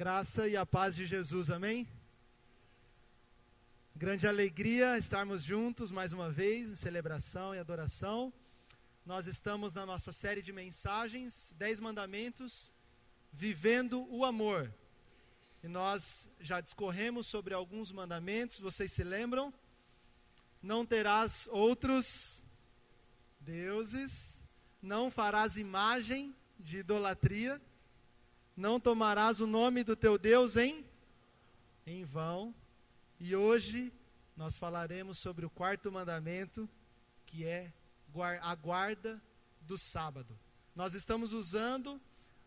graça e a paz de Jesus, amém? Grande alegria estarmos juntos mais uma vez em celebração e adoração. Nós estamos na nossa série de mensagens, 10 mandamentos, vivendo o amor. E nós já discorremos sobre alguns mandamentos, vocês se lembram? Não terás outros deuses, não farás imagem de idolatria, não tomarás o nome do teu Deus em vão. E hoje nós falaremos sobre o quarto mandamento, que é a guarda do sábado. Nós estamos usando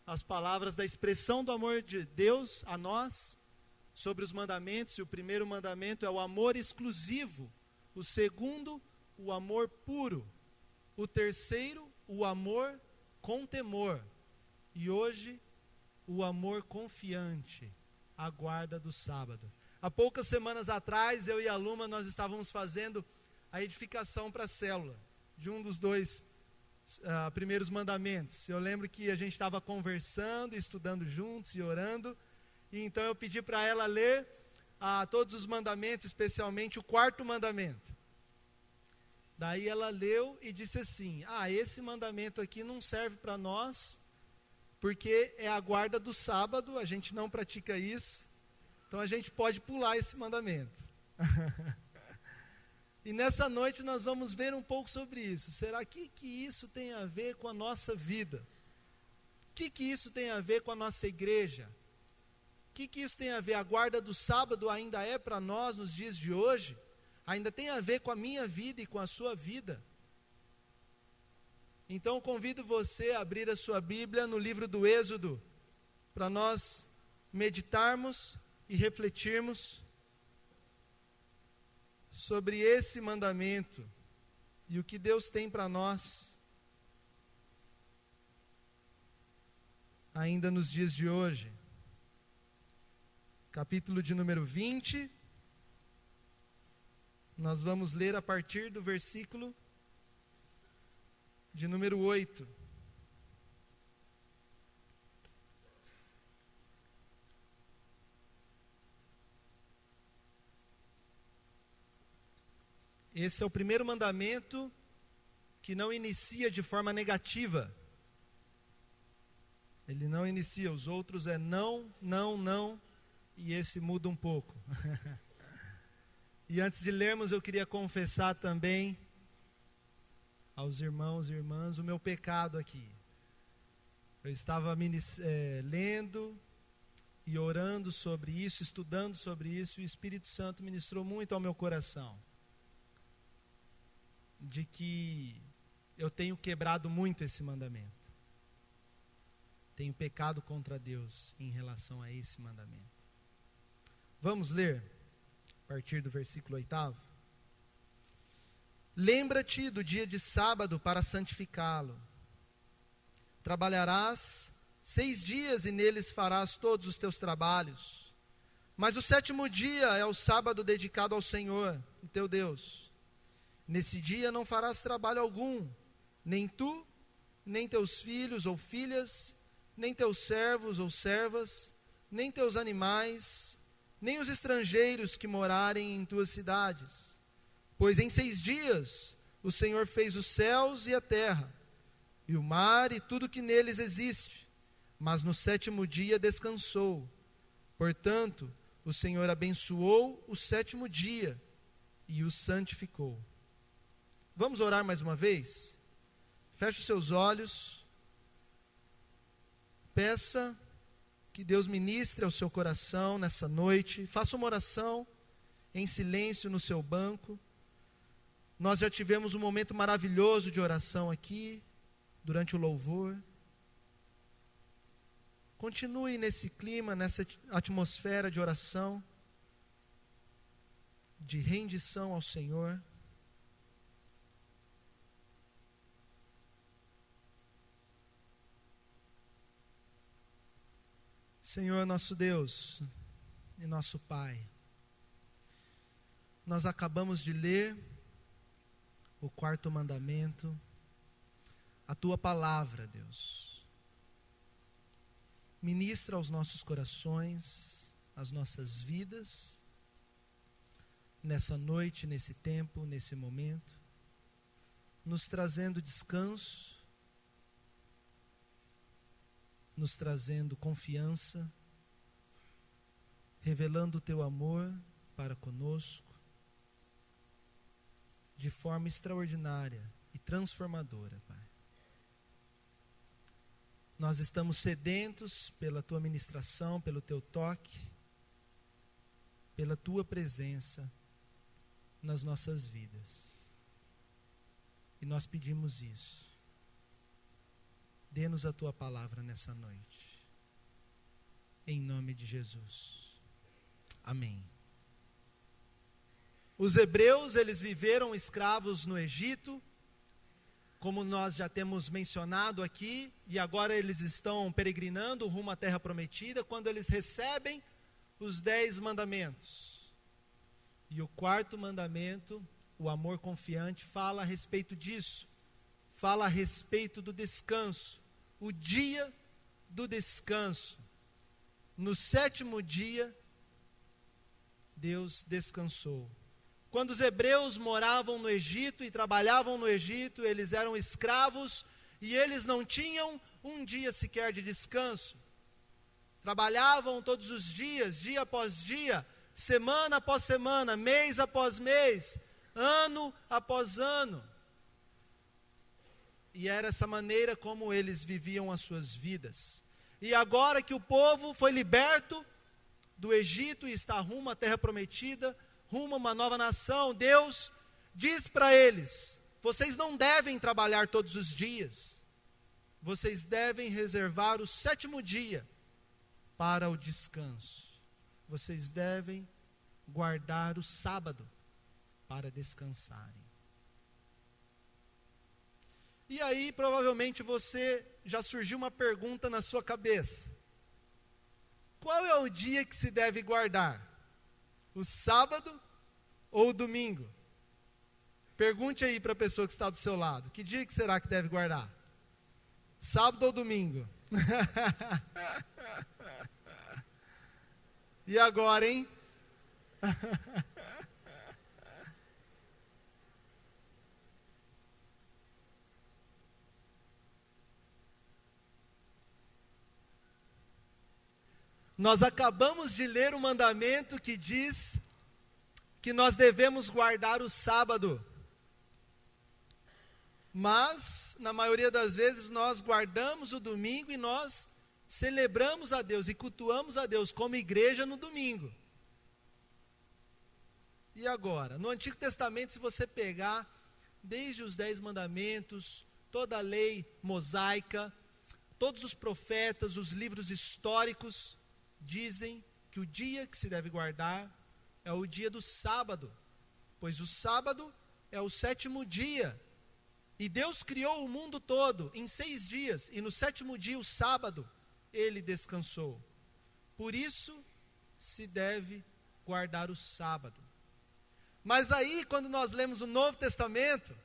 as palavras da expressão do amor de Deus a nós, sobre os mandamentos, e o primeiro mandamento é o amor exclusivo, o segundo, o amor puro, o terceiro, o amor com temor, e hoje, o amor confiante, a guarda do sábado. Há poucas semanas atrás, eu e a Luma, nós estávamos fazendo a edificação para a célula, de um dos dois primeiros mandamentos. Eu lembro que a gente estava conversando, estudando juntos e orando, e então eu pedi para ela ler todos os mandamentos, especialmente o quarto mandamento. Daí ela leu e disse assim: esse mandamento aqui não serve para nós, porque é a guarda do sábado, a gente não pratica isso, então a gente pode pular esse mandamento. E nessa noite nós vamos ver um pouco sobre isso. Será que isso tem a ver com a nossa vida? O que isso tem a ver com a nossa igreja? O que isso tem a ver? A guarda do sábado ainda é para nós nos dias de hoje? Ainda tem a ver com a minha vida e com a sua vida? Então convido você a abrir a sua Bíblia no livro do Êxodo, para nós meditarmos e refletirmos sobre esse mandamento e o que Deus tem para nós ainda nos dias de hoje. Capítulo de número 20, nós vamos ler a partir do versículo de número 8. Esse é o primeiro mandamento que não inicia de forma negativa. Ele não inicia, os outros é não, não, não, e esse muda um pouco. E antes de lermos, eu queria confessar também aos irmãos e irmãs o meu pecado aqui. Eu estava lendo e orando sobre isso, estudando sobre isso, e o Espírito Santo ministrou muito ao meu coração, de que eu tenho quebrado muito esse mandamento. Tenho pecado contra Deus em relação a esse mandamento. Vamos ler a partir do versículo 8. Lembra-te do dia de sábado para santificá-lo. Trabalharás 6 dias e neles farás todos os teus trabalhos. Mas o 7º dia é o sábado dedicado ao Senhor, o teu Deus. Nesse dia não farás trabalho algum, nem tu, nem teus filhos ou filhas, nem teus servos ou servas, nem teus animais, nem os estrangeiros que morarem em tuas cidades. Pois em 6 dias o Senhor fez os céus e a terra, e o mar e tudo que neles existe, mas no 7º dia descansou. Portanto, o Senhor abençoou o 7º dia e o santificou. Vamos orar mais uma vez? Feche os seus olhos. Peça que Deus ministre ao seu coração nessa noite. Faça uma oração em silêncio no seu banco. Nós já tivemos um momento maravilhoso de oração aqui, durante o louvor. Continue nesse clima, nessa atmosfera de oração, de rendição ao Senhor. Senhor, nosso Deus e nosso Pai, nós acabamos de ler o 4º mandamento, a Tua palavra, Deus. ministra aos nossos corações, às nossas vidas, nessa noite, nesse tempo, nesse momento, nos trazendo descanso, nos trazendo confiança, revelando o teu amor para conosco, de forma extraordinária e transformadora, Pai. Nós estamos sedentos pela tua ministração, pelo teu toque, pela tua presença nas nossas vidas. E nós pedimos isso. Dê-nos a tua palavra nessa noite. Em nome de Jesus. Amém. Os hebreus, eles viveram escravos no Egito, como nós já temos mencionado aqui, e agora eles estão peregrinando rumo à terra prometida, quando eles recebem os 10 mandamentos. E o 4º mandamento, o amor confiante, fala a respeito disso, fala a respeito do descanso, o dia do descanso. No 7º dia, Deus descansou. Quando os hebreus moravam no Egito e trabalhavam no Egito, eles eram escravos e eles não tinham um dia sequer de descanso. Trabalhavam todos os dias, dia após dia, semana após semana, mês após mês, ano após ano. E era essa maneira como eles viviam as suas vidas. E agora que o povo foi liberto do Egito e está rumo à terra prometida, rumo a uma nova nação, Deus diz para eles: vocês não devem trabalhar todos os dias, vocês devem reservar o 7º dia para o descanso, vocês devem guardar o sábado para descansarem. E aí provavelmente já surgiu uma pergunta na sua cabeça: qual é o dia que se deve guardar? O sábado ou o domingo? Pergunte aí para a pessoa que está do seu lado: que dia que será que deve guardar? Sábado ou domingo? E agora, hein? Nós acabamos de ler o mandamento que diz que nós devemos guardar o sábado. Mas, na maioria das vezes, nós guardamos o domingo e nós celebramos a Deus e cultuamos a Deus como igreja no domingo. E agora? No Antigo Testamento, se você pegar desde os 10 mandamentos, toda a lei mosaica, todos os profetas, os livros históricos, dizem que o dia que se deve guardar é o dia do sábado, pois o sábado é o 7º dia, e Deus criou o mundo todo em 6 dias, e no 7º dia, o sábado, Ele descansou. Por isso, se deve guardar o sábado. Mas aí, quando nós lemos o Novo Testamento,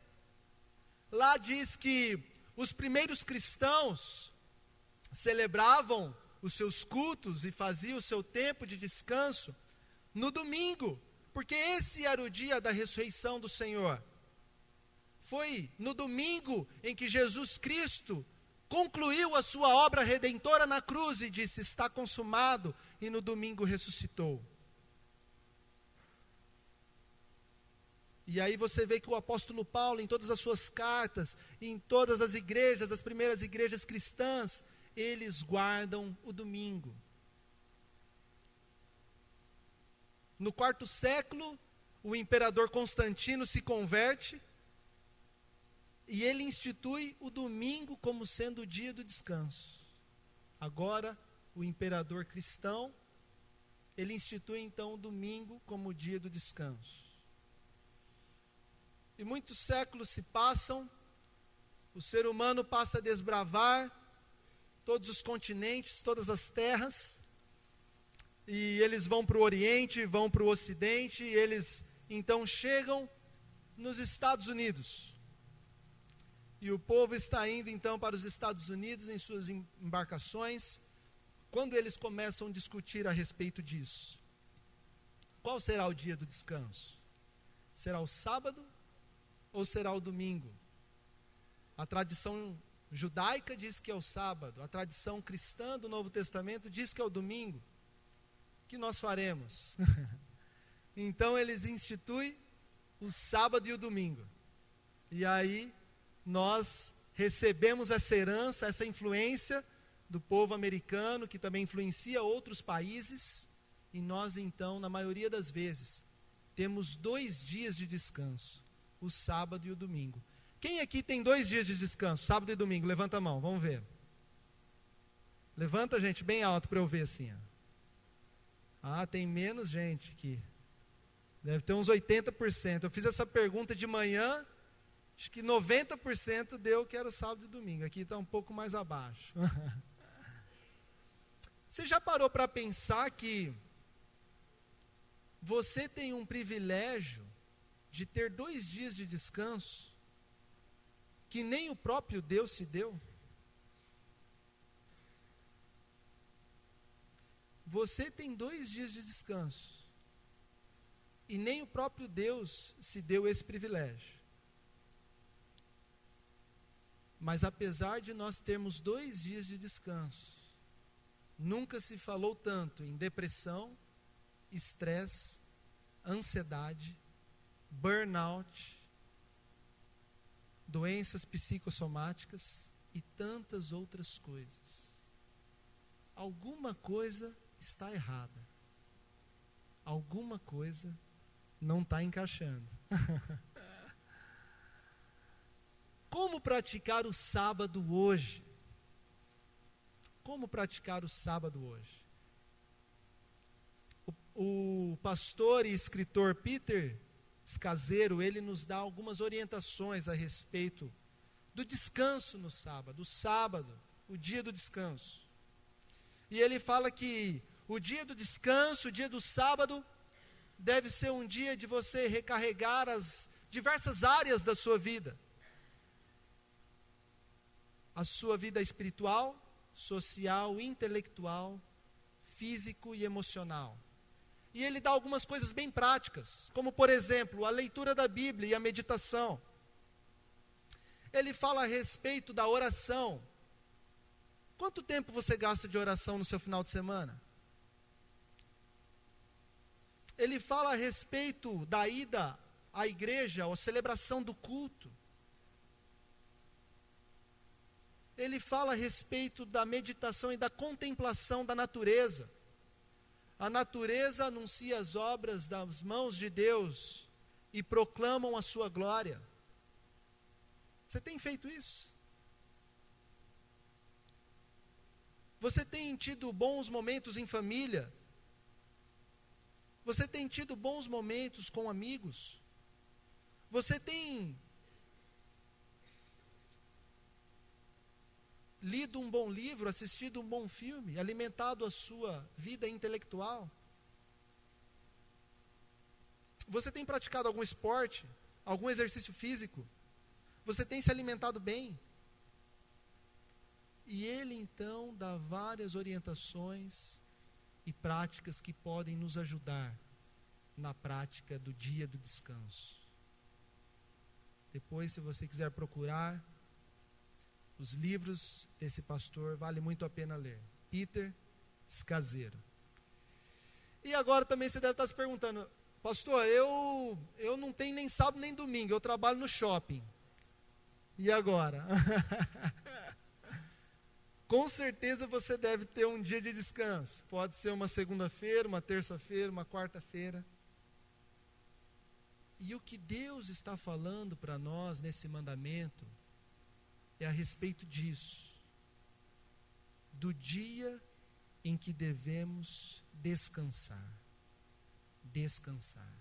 lá diz que os primeiros cristãos celebravam os seus cultos e faziam o seu tempo de descanso no domingo, porque esse era o dia da ressurreição do Senhor. Foi no domingo em que Jesus Cristo concluiu a sua obra redentora na cruz e disse: está consumado, e no domingo ressuscitou. E aí você vê que o apóstolo Paulo, em todas as suas cartas, em todas as igrejas, as primeiras igrejas cristãs, eles guardam o domingo. No 4º século, o imperador Constantino se converte e ele institui o domingo como sendo o dia do descanso. Agora, o imperador cristão, ele institui então o domingo como o dia do descanso. E muitos séculos se passam, o ser humano passa a desbravar todos os continentes, todas as terras, e eles vão para o Oriente, vão para o Ocidente, e eles então chegam nos Estados Unidos. E o povo está indo então para os Estados Unidos em suas embarcações, quando eles começam a discutir a respeito disso. Qual será o dia do descanso? Será o sábado ou será o domingo? A tradição judaica diz que é o sábado, a tradição cristã do Novo Testamento diz que é o domingo. O que nós faremos? Então eles instituem o sábado e o domingo. E aí nós recebemos essa herança, essa influência do povo americano, que também influencia outros países, e nós então, na maioria das vezes, temos 2 dias de descanso, o sábado e o domingo. Quem aqui tem 2 dias de descanso, sábado e domingo? Levanta a mão, vamos ver. Levanta, gente, bem alto para eu ver assim. Ah, tem menos gente aqui. Deve ter uns 80%. Eu fiz essa pergunta de manhã, acho que 90% deu que era o sábado e domingo. Aqui está um pouco mais abaixo. Você já parou para pensar que você tem um privilégio de ter 2 dias de descanso que nem o próprio Deus se deu? Você tem 2 dias de descanso e nem o próprio Deus se deu esse privilégio. Mas apesar de nós termos 2 dias de descanso, nunca se falou tanto em depressão, estresse, ansiedade, burnout, doenças psicossomáticas e tantas outras coisas. Alguma coisa está errada. Alguma coisa não está encaixando. Como praticar o sábado hoje? Como praticar o sábado hoje? O pastor e escritor Peter Scazzero, ele nos dá algumas orientações a respeito do descanso no sábado. O sábado, o dia do descanso. E ele fala que o dia do descanso, o dia do sábado, deve ser um dia de você recarregar as diversas áreas da sua vida. A sua vida espiritual, social, intelectual, físico e emocional. E ele dá algumas coisas bem práticas, como por exemplo, a leitura da Bíblia e a meditação. Ele fala a respeito da oração. Quanto tempo você gasta de oração no seu final de semana? Ele fala a respeito da ida à igreja, ou celebração do culto. Ele fala a respeito da meditação e da contemplação da natureza. A natureza anuncia as obras das mãos de Deus e proclamam a sua glória. Você tem feito isso? Você tem tido bons momentos em família? Você tem tido bons momentos com amigos? Você tem lido um bom livro, assistido um bom filme, alimentado a sua vida intelectual? Você tem praticado algum esporte, algum exercício físico? Você tem se alimentado bem? E ele então dá várias orientações e práticas que podem nos ajudar na prática do dia do descanso. Depois, se você quiser procurar os livros desse pastor, vale muito a pena ler. Peter Scazzero. E agora também você deve estar se perguntando, pastor, eu não tenho nem sábado nem domingo, eu trabalho no shopping. E agora? Com certeza você deve ter um dia de descanso. Pode ser uma segunda-feira, uma terça-feira, uma quarta-feira. E o que Deus está falando para nós nesse mandamento é a respeito disso, do dia em que devemos descansar. Descansar.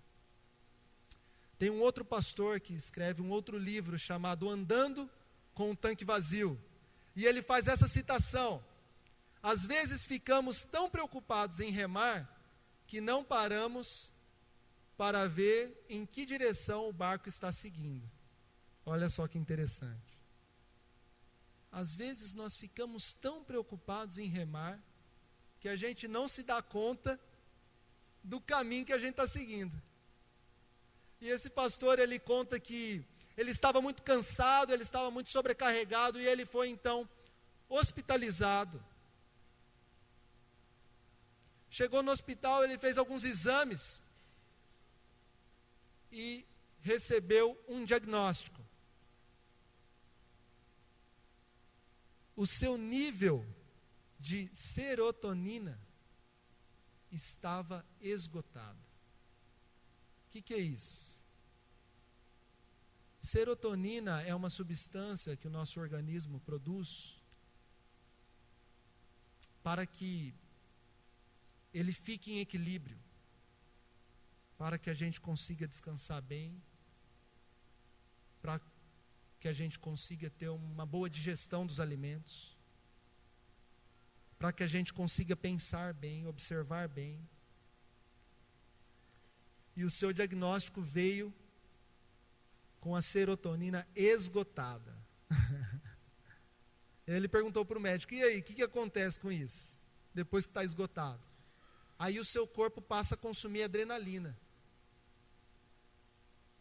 Tem um outro pastor que escreve um outro livro chamado Andando com o Tanque Vazio, e ele faz essa citação: às vezes ficamos tão preocupados em remar que não paramos para ver em que direção o barco está seguindo. Olha só que interessante. Às vezes nós ficamos tão preocupados em remar que a gente não se dá conta do caminho que a gente está seguindo. E esse pastor, ele conta que ele estava muito cansado, ele estava muito sobrecarregado, e ele foi então hospitalizado. Chegou no hospital, ele fez alguns exames e recebeu um diagnóstico. O seu nível de serotonina estava esgotado. O que é isso? Serotonina é uma substância que o nosso organismo produz para que ele fique em equilíbrio, para que a gente consiga descansar bem, para que a gente consiga ter uma boa digestão dos alimentos, para que a gente consiga pensar bem, observar bem. E o seu diagnóstico veio com a serotonina esgotada. Ele perguntou para o médico: e aí, o que acontece com isso? Depois que está esgotado. Aí o seu corpo passa a consumir adrenalina.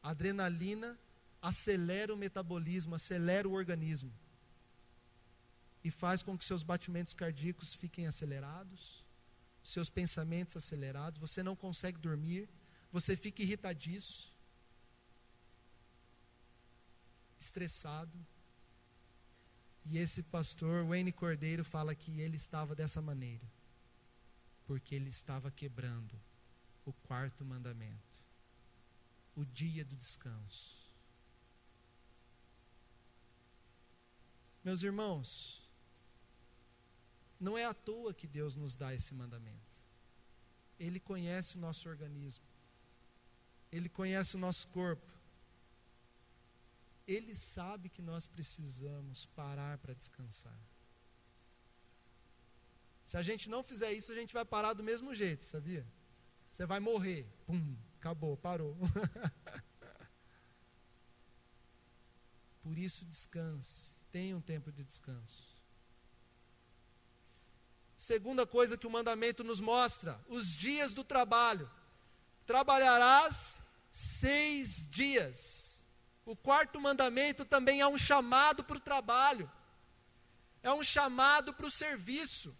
A adrenalina acelera o metabolismo, acelera o organismo. E faz com que seus batimentos cardíacos fiquem acelerados, seus pensamentos acelerados, você não consegue dormir, você fica irritadiço, estressado. E esse pastor, Wayne Cordeiro, fala que ele estava dessa maneira, porque ele estava quebrando o 4º mandamento, o dia do descanso. Meus irmãos, não é à toa que Deus nos dá esse mandamento. Ele conhece o nosso organismo, Ele conhece o nosso corpo, Ele sabe que nós precisamos parar para descansar. Se a gente não fizer isso, a gente vai parar do mesmo jeito, sabia? Você vai morrer, pum, acabou, parou. Por isso descanse, tenha um tempo de descanso. Segunda coisa que o mandamento nos mostra, os dias do trabalho. Trabalharás 6 dias. O 4º mandamento também é um chamado para o trabalho, é um chamado para o serviço.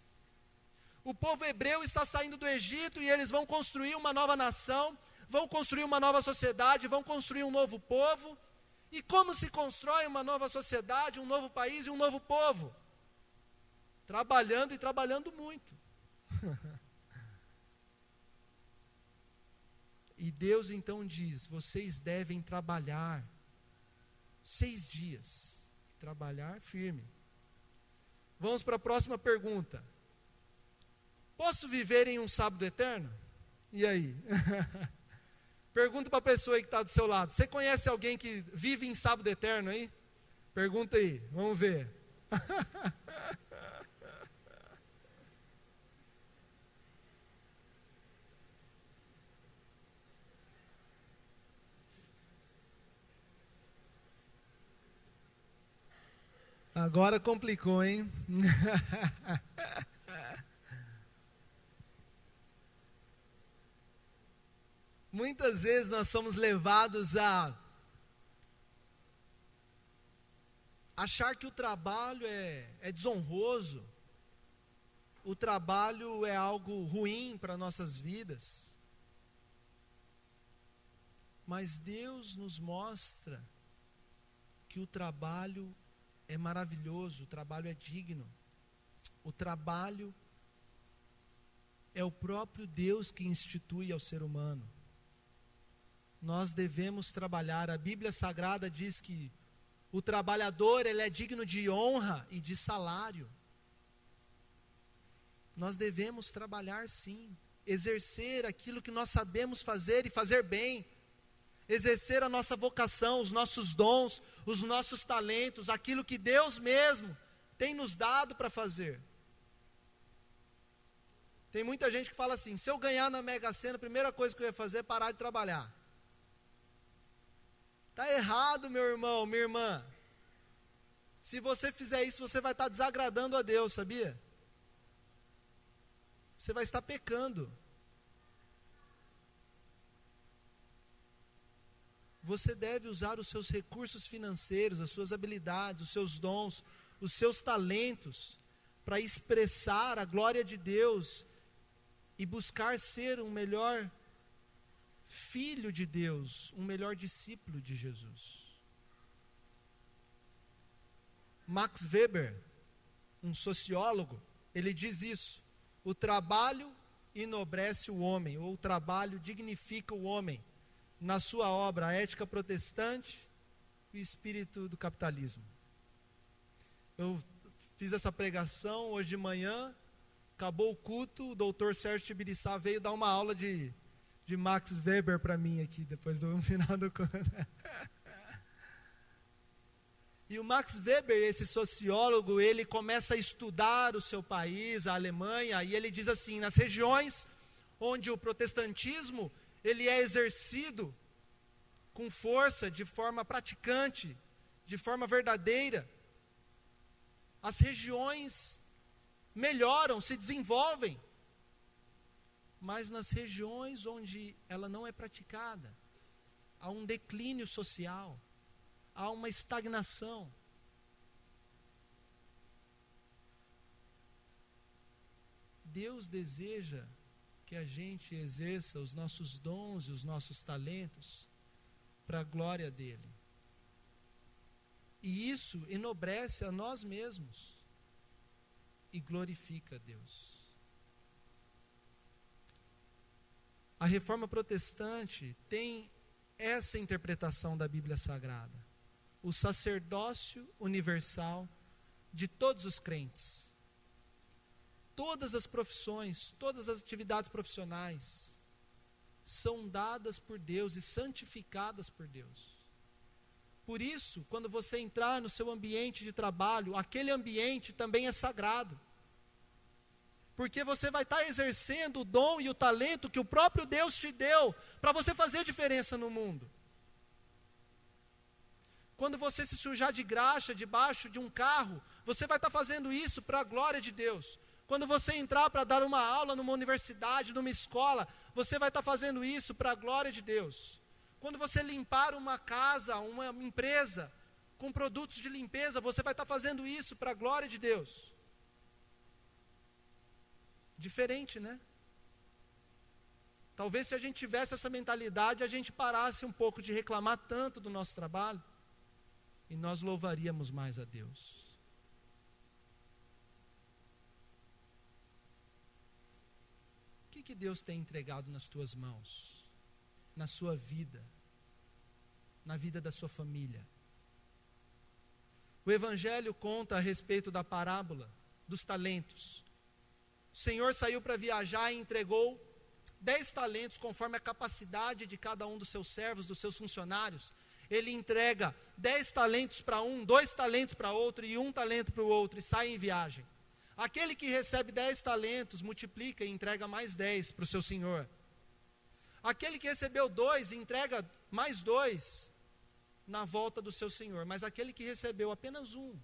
O povo hebreu está saindo do Egito e eles vão construir uma nova nação, vão construir uma nova sociedade, vão construir um novo povo. E como se constrói uma nova sociedade, um novo país e um novo povo? Trabalhando e trabalhando muito. E Deus então diz: vocês devem trabalhar 6 dias, trabalhar firme. Vamos para a próxima pergunta. Posso viver em um sábado eterno? E aí? Pergunta para a pessoa aí que está do seu lado. Você conhece alguém que vive em sábado eterno aí? Pergunta aí, vamos ver. Agora complicou, hein? Muitas vezes nós somos levados a achar que o trabalho é desonroso, o trabalho é algo ruim para nossas vidas. Mas Deus nos mostra que o trabalho é maravilhoso, o trabalho é digno. O trabalho é o próprio Deus que institui ao ser humano. Nós devemos trabalhar. A Bíblia Sagrada diz que o trabalhador, ele é digno de honra e de salário. Nós devemos trabalhar sim, exercer aquilo que nós sabemos fazer e fazer bem, exercer a nossa vocação, os nossos dons, os nossos talentos, aquilo que Deus mesmo tem nos dado para fazer. Tem muita gente que fala assim: se eu ganhar na Mega Sena, a primeira coisa que eu ia fazer é parar de trabalhar. Está errado, meu irmão, minha irmã. Se você fizer isso, você vai estar desagradando a Deus, sabia? você vai estar pecando. Você deve usar os seus recursos financeiros, as suas habilidades, os seus dons, os seus talentos, para expressar a glória de Deus e buscar ser um melhor filho de Deus, um melhor discípulo de Jesus. Max Weber, um sociólogo, ele diz isso: o trabalho enobrece o homem, ou o trabalho dignifica o homem, na sua obra A Ética Protestante e o Espírito do Capitalismo. Eu fiz essa pregação hoje de manhã, acabou o culto, o doutor Sérgio Tibiriçá veio dar uma aula de Max Weber para mim aqui, depois do final do culto. E o Max Weber, esse sociólogo, ele começa a estudar o seu país, a Alemanha, e ele diz assim: nas regiões onde o protestantismo ele é exercido com força, de forma praticante, de forma verdadeira, as regiões melhoram, se desenvolvem. Mas nas regiões onde ela não é praticada, há um declínio social, há uma estagnação. Deus deseja que a gente exerça os nossos dons e os nossos talentos para a glória dele. E isso enobrece a nós mesmos e glorifica a Deus. A Reforma Protestante tem essa interpretação da Bíblia Sagrada: o sacerdócio universal de todos os crentes. Todas as profissões, todas as atividades profissionais são dadas por Deus e santificadas por Deus. Por isso, quando você entrar no seu ambiente de trabalho, aquele ambiente também é sagrado. Porque você vai estar exercendo o dom e o talento que o próprio Deus te deu para você fazer diferença no mundo. Quando você se sujar de graxa debaixo de um carro, você vai estar fazendo isso para a glória de Deus. Quando você entrar para dar uma aula numa universidade, numa escola, você vai estar fazendo isso para a glória de Deus. Quando você limpar uma casa, uma empresa, com produtos de limpeza, você vai estar fazendo isso para a glória de Deus. Diferente, né? Talvez se a gente tivesse essa mentalidade, a gente parasse um pouco de reclamar tanto do nosso trabalho e nós louvaríamos mais a Deus. O que Deus tem entregado nas tuas mãos, na sua vida, na vida da sua família? O Evangelho conta a respeito da parábola dos talentos. O Senhor saiu para viajar e entregou 10 talentos, conforme a capacidade de cada um dos seus servos, dos seus funcionários. Ele entrega 10 talentos para um, 2 talentos para outro e 1 talento para o outro, e sai em viagem. Aquele que recebe 10 talentos, multiplica e entrega mais 10 para o seu senhor. Aquele que recebeu 2, entrega mais 2 na volta do seu senhor. Mas aquele que recebeu apenas 1,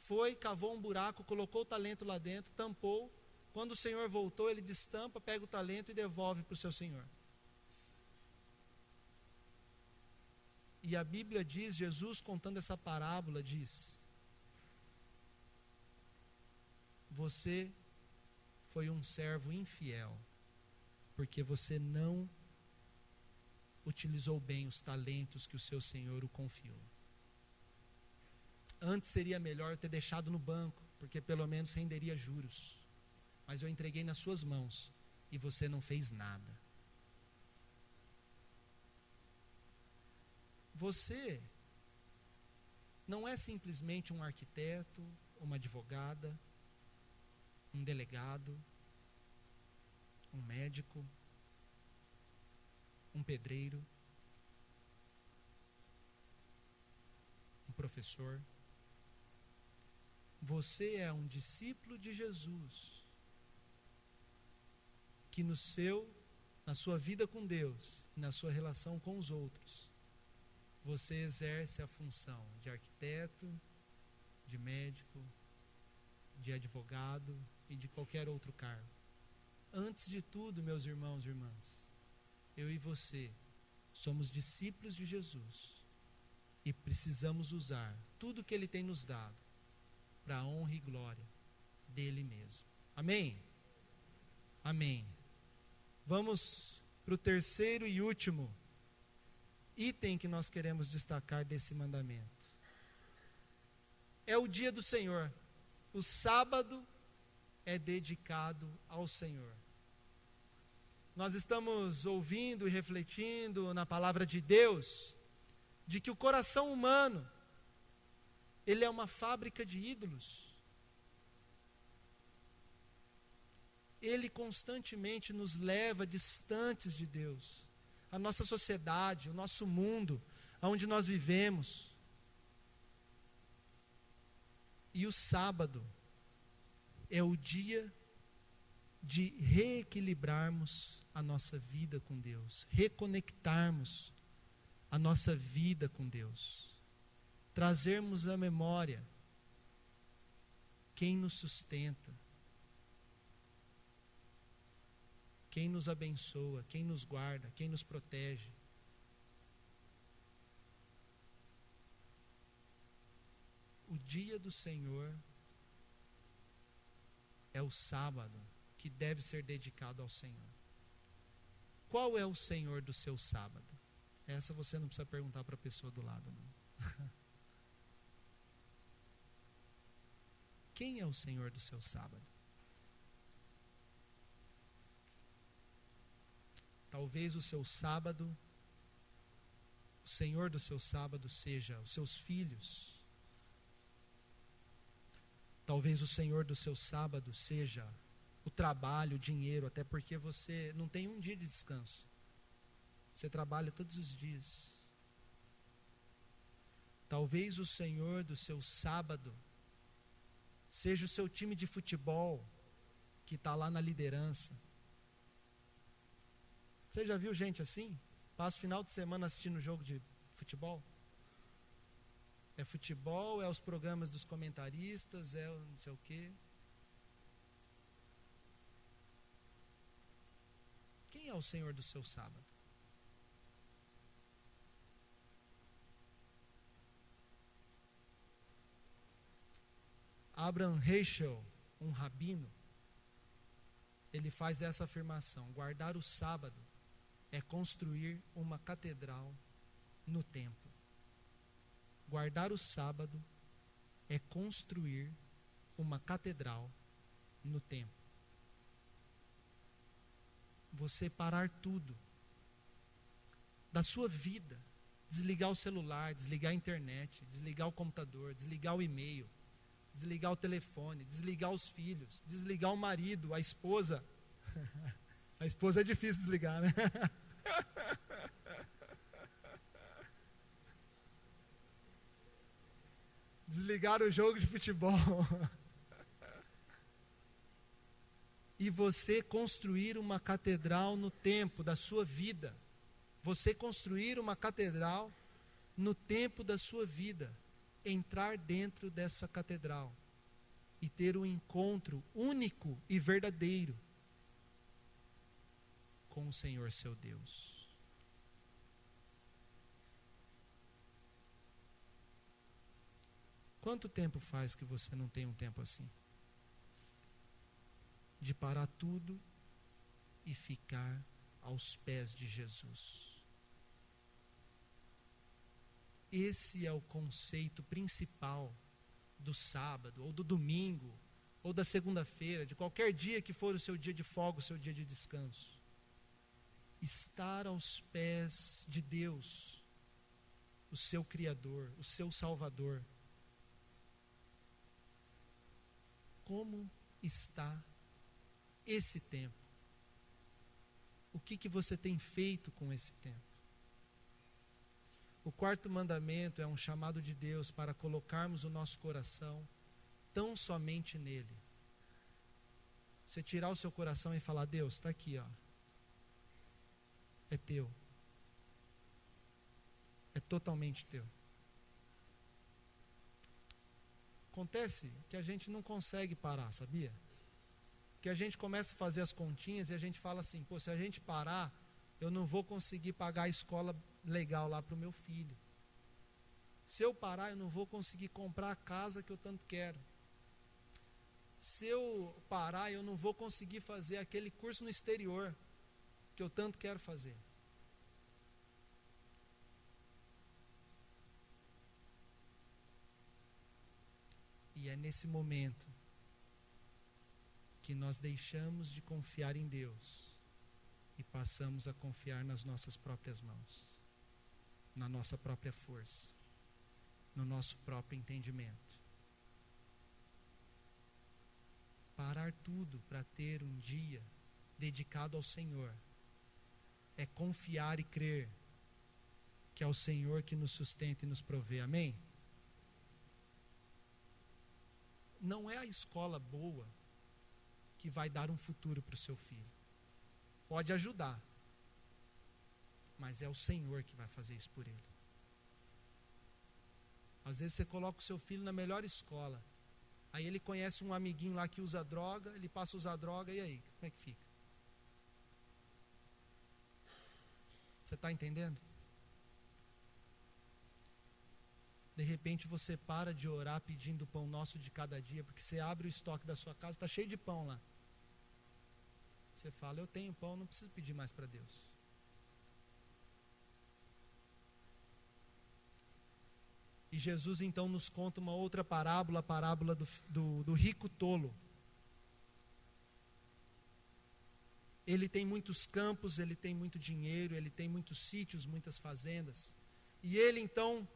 foi, cavou um buraco, colocou o talento lá dentro, tampou. Quando o senhor voltou, ele destampa, pega o talento e devolve para o seu senhor. E a Bíblia diz, Jesus contando essa parábola diz: você foi um servo infiel, porque você não utilizou bem os talentos que o seu Senhor o confiou. Antes seria melhor ter deixado no banco, porque pelo menos renderia juros. Mas eu entreguei nas suas mãos e você não fez nada. Você não é simplesmente um arquiteto, uma advogada, um delegado, um médico, um pedreiro, um professor. Você é um discípulo de Jesus, que na sua vida com Deus, e na sua relação com os outros, você exerce a função de arquiteto, de médico, de advogado e de qualquer outro cargo. Antes de tudo, meus irmãos e irmãs, eu e você somos discípulos de Jesus e precisamos usar tudo que Ele tem nos dado para a honra e glória dEle mesmo. Amém? Amém. Vamos para o terceiro e último item que nós queremos destacar desse mandamento. É o dia do Senhor. O sábado é dedicado ao Senhor. Nós estamos ouvindo e refletindo na palavra de Deus, de que o coração humano, ele é uma fábrica de ídolos. Ele constantemente nos leva distantes de Deus. A nossa sociedade, o nosso mundo, onde nós vivemos. E o sábado é o dia de reequilibrarmos a nossa vida com Deus, reconectarmos a nossa vida com Deus, trazermos à memória quem nos sustenta, quem nos abençoa, quem nos guarda, quem nos protege. O dia do Senhor é o sábado que deve ser dedicado ao Senhor. Qual é o Senhor do seu sábado? Essa você não precisa perguntar para a pessoa do lado, não. Quem é o Senhor do seu sábado? Talvez o seu sábado, o Senhor do seu sábado seja os seus filhos. Talvez o Senhor do seu sábado seja o trabalho, o dinheiro, até porque você não tem um dia de descanso. Você trabalha todos os dias. Talvez o Senhor do seu sábado seja o seu time de futebol, que está lá na liderança. Você já viu gente assim? Passa o final de semana assistindo jogo de futebol? É futebol, é os programas dos comentaristas, é não sei o quê. Quem é o Senhor do seu sábado? Abraham Heschel, um rabino, ele faz essa afirmação: guardar o sábado é construir uma catedral no templo. Guardar o sábado é construir uma catedral no templo. Você parar tudo da sua vida, desligar o celular, desligar a internet, desligar o computador, desligar o e-mail, desligar o telefone, desligar os filhos, desligar o marido, a esposa. A esposa é difícil desligar, né? Desligar o jogo de futebol. E você construir uma catedral no tempo da sua vida. Você construir uma catedral no tempo da sua vida. Entrar dentro dessa catedral e ter um encontro único e verdadeiro com o Senhor seu Deus. Quanto tempo faz que você não tem um tempo assim? De parar tudo e ficar aos pés de Jesus. Esse é o conceito principal do sábado, ou do domingo, ou da segunda-feira, de qualquer dia que for o seu dia de folga, o seu dia de descanso. Estar aos pés de Deus, o seu Criador, o seu Salvador. Como está esse tempo? O que você tem feito com esse tempo? O quarto mandamento é um chamado de Deus para colocarmos o nosso coração tão somente nele. Você tirar o seu coração e falar: Deus, está aqui, ó. É teu. É totalmente teu. Acontece que a gente não consegue parar, sabia? que a gente começa a fazer as continhas e a gente fala assim, pô, se a gente parar, eu não vou conseguir pagar a escola legal lá para o meu filho. Se eu parar, eu não vou conseguir comprar a casa que eu tanto quero. Se eu parar, eu não vou conseguir fazer aquele curso no exterior que eu tanto quero fazer. E é nesse momento que nós deixamos de confiar em Deus e passamos a confiar nas nossas próprias mãos, na nossa própria força, no nosso próprio entendimento. Parar tudo para ter um dia dedicado ao Senhor é confiar e crer que é o Senhor que nos sustenta e nos provê. Amém? Não é a escola boa que vai dar um futuro para o seu filho. Pode ajudar, mas é o Senhor que vai fazer isso por ele. Às vezes você coloca o seu filho na melhor escola, aí ele conhece um amiguinho lá que usa droga, ele passa a usar droga, e aí, como é que fica? Você está entendendo? De repente você para de orar pedindo o pão nosso de cada dia, porque você abre o estoque da sua casa, está cheio de pão lá. Você fala, eu tenho pão, não preciso pedir mais para Deus. E Jesus então nos conta uma outra parábola, a parábola do rico tolo. Ele tem muitos campos, ele tem muito dinheiro, ele tem muitos sítios, muitas fazendas. E ele então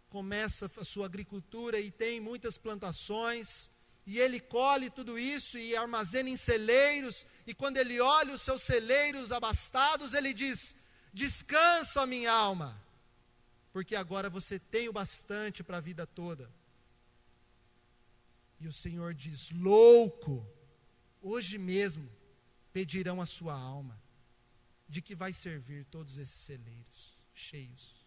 começa a sua agricultura e tem muitas plantações, e ele colhe tudo isso e armazena em celeiros, e quando ele olha os seus celeiros abastados, ele diz, descansa, minha alma, porque agora você tem o bastante para a vida toda. E o Senhor diz, louco, hoje mesmo pedirão a sua alma, de que vai servir todos esses celeiros cheios?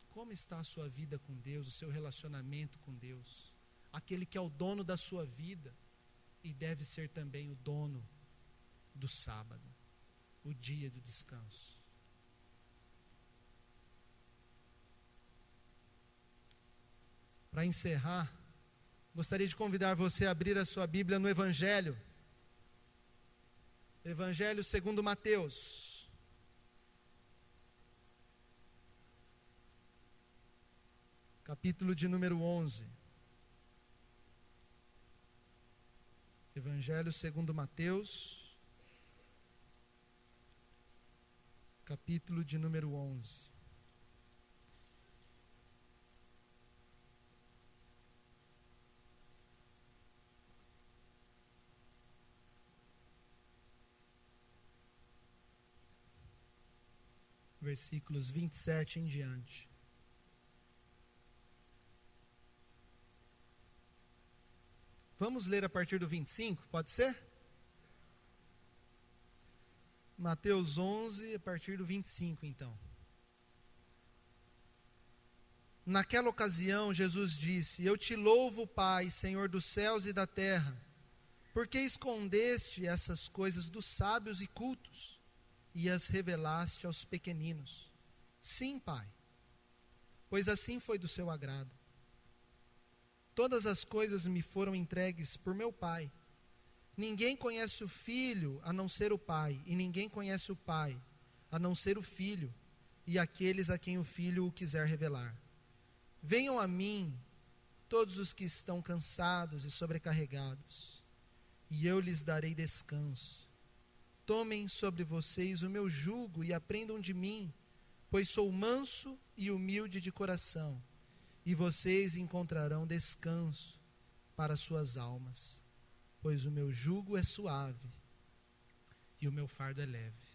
Como está a sua vida com Deus, o seu relacionamento com Deus? Aquele que é o dono da sua vida e deve ser também o dono do sábado, o dia do descanso. Para encerrar, gostaria de convidar você a abrir a sua Bíblia no Evangelho segundo Mateus. Capítulo de número 11. Evangelho segundo Mateus, capítulo de número 11. Versículos 27 em diante. Vamos ler a partir do 25, pode ser? Mateus 11, a partir do 25, então. Naquela ocasião, Jesus disse, eu te louvo, Pai, Senhor dos céus e da terra, porque escondeste essas coisas dos sábios e cultos, e as revelaste aos pequeninos. Sim, Pai, pois assim foi do seu agrado. Todas as coisas me foram entregues por meu Pai. Ninguém conhece o Filho a não ser o Pai, e ninguém conhece o Pai a não ser o Filho, e aqueles a quem o Filho o quiser revelar. Venham a mim todos os que estão cansados e sobrecarregados, e eu lhes darei descanso. Tomem sobre vocês o meu jugo e aprendam de mim, pois sou manso e humilde de coração, e vocês encontrarão descanso para suas almas, pois o meu jugo é suave e o meu fardo é leve.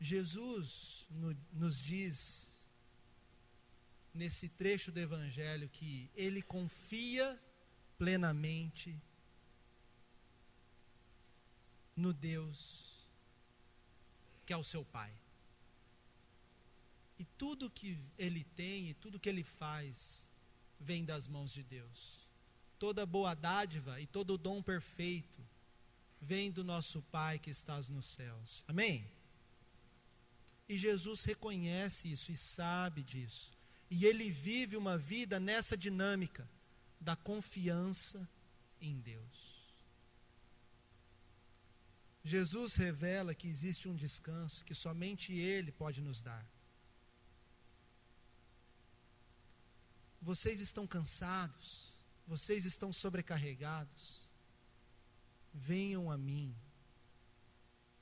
Jesus nos diz, nesse trecho do Evangelho, que ele confia plenamente no Deus que é o seu Pai. E tudo que ele tem e tudo que ele faz vem das mãos de Deus. Toda boa dádiva e todo dom perfeito vem do nosso Pai que estás nos céus. Amém? E Jesus reconhece isso e sabe disso. E ele vive uma vida nessa dinâmica da confiança em Deus. Jesus revela que existe um descanso que somente Ele pode nos dar. Vocês estão cansados, vocês estão sobrecarregados. Venham a mim,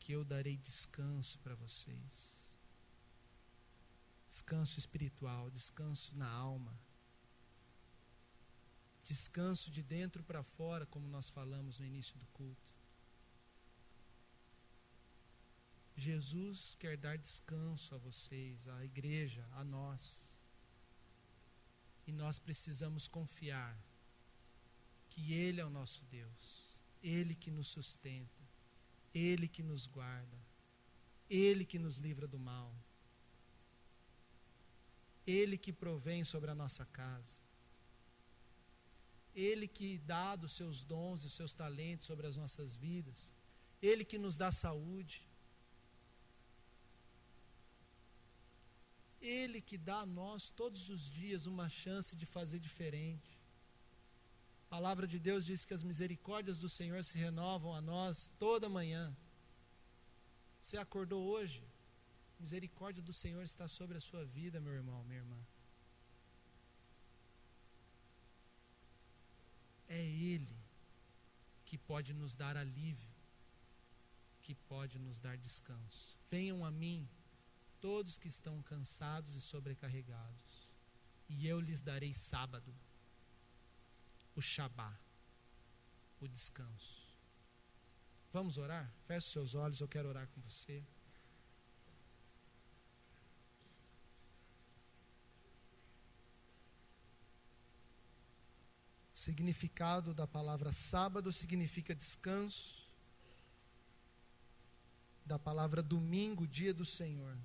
que eu darei descanso para vocês. Descanso espiritual, descanso na alma. Descanso de dentro para fora, como nós falamos no início do culto. Jesus quer dar descanso a vocês, à igreja, a nós. E nós precisamos confiar que Ele é o nosso Deus, Ele que nos sustenta, Ele que nos guarda, Ele que nos livra do mal, Ele que provém sobre a nossa casa, Ele que dá dos seus dons e os seus talentos sobre as nossas vidas, Ele que nos dá saúde, Ele que dá a nós todos os dias uma chance de fazer diferente. A palavra de Deus diz que as misericórdias do Senhor se renovam a nós toda manhã. Você acordou hoje? A misericórdia do Senhor está sobre a sua vida, meu irmão, minha irmã. É Ele que pode nos dar alívio, que pode nos dar descanso. Venham a mim todos que estão cansados e sobrecarregados, e eu lhes darei sábado, o Shabá, o descanso. Vamos orar? Feche os seus olhos, eu quero orar com você. O significado da palavra sábado significa descanso, da palavra domingo, dia do Senhor.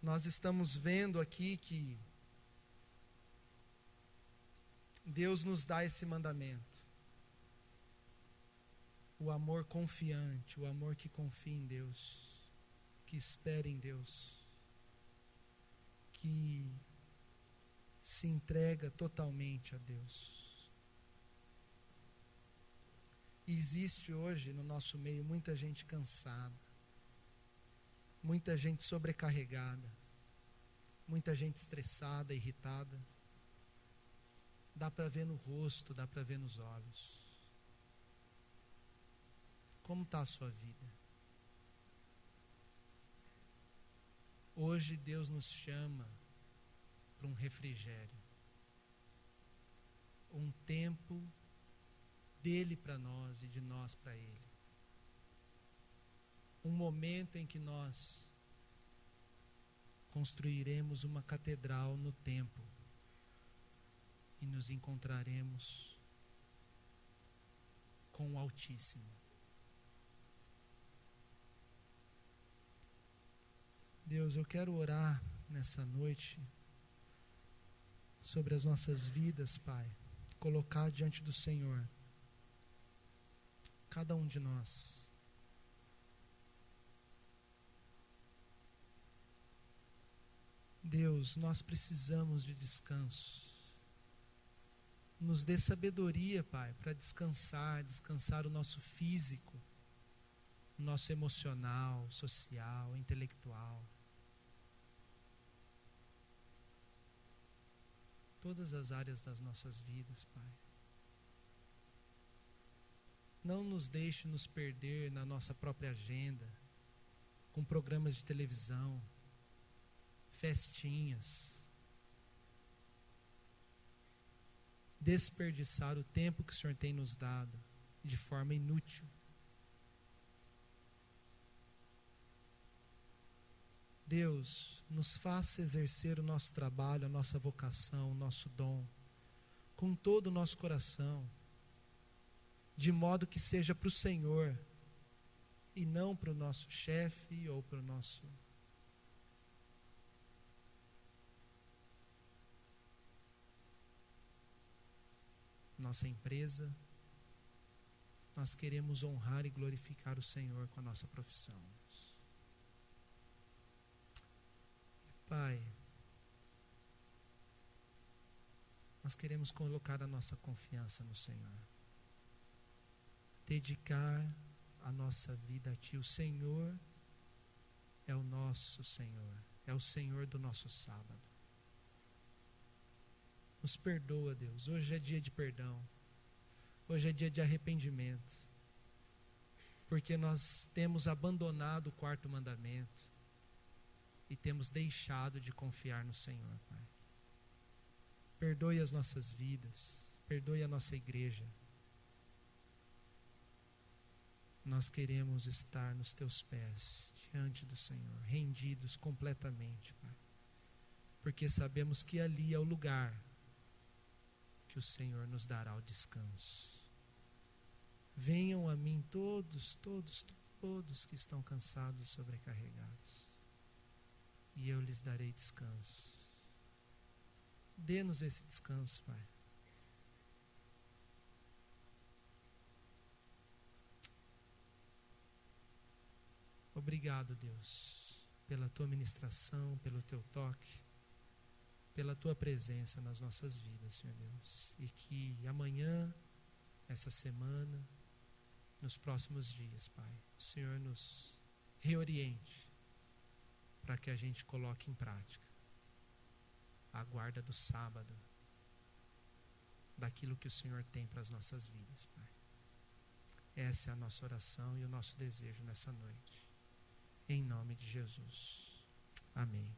Nós estamos vendo aqui que Deus nos dá esse mandamento. O amor confiante, o amor que confia em Deus, que espera em Deus, que se entrega totalmente a Deus. E existe hoje no nosso meio muita gente cansada, muita gente sobrecarregada, muita gente estressada, irritada. Dá para ver no rosto, dá para ver nos olhos. Como está a sua vida? Hoje Deus nos chama para um refrigério, um tempo dele para nós e de nós para Ele. Um momento em que nós construiremos uma catedral no tempo e nos encontraremos com o Altíssimo. Deus, eu quero orar nessa noite sobre as nossas vidas, Pai, colocar diante do Senhor cada um de nós. Deus, nós precisamos de descanso. Nos dê sabedoria, Pai, para descansar o nosso físico, o nosso emocional, social, intelectual. Todas as áreas das nossas vidas, Pai. Não nos deixe nos perder na nossa própria agenda, com programas de televisão, festinhas, desperdiçar o tempo que o Senhor tem nos dado de forma inútil. Deus, nos faça exercer o nosso trabalho, a nossa vocação, o nosso dom, com todo o nosso coração, de modo que seja para o Senhor, e não para o nosso chefe ou para o nosso nossa empresa. Nós queremos honrar e glorificar o Senhor com a nossa profissão. Pai, nós queremos colocar a nossa confiança no Senhor. Dedicar a nossa vida a Ti. O Senhor é o nosso Senhor. É o Senhor do nosso sábado. Nos perdoa, Deus. Hoje é dia de perdão. Hoje é dia de arrependimento. Porque nós temos abandonado o quarto mandamento e temos deixado de confiar no Senhor, Pai. Perdoe as nossas vidas. Perdoe a nossa igreja. Nós queremos estar nos Teus pés, diante do Senhor, rendidos completamente, Pai. Porque sabemos que ali é o lugar que o Senhor nos dará o descanso. Venham a mim todos que estão cansados e sobrecarregados, e eu lhes darei descanso. Dê-nos esse descanso, Pai. Obrigado, Deus, pela Tua ministração, pelo Teu toque, pela Tua presença nas nossas vidas, Senhor Deus. E que amanhã, essa semana, nos próximos dias, Pai, o Senhor nos reoriente para que a gente coloque em prática a guarda do sábado, daquilo que o Senhor tem para as nossas vidas, Pai. Essa é a nossa oração e o nosso desejo nessa noite. Em nome de Jesus. Amém.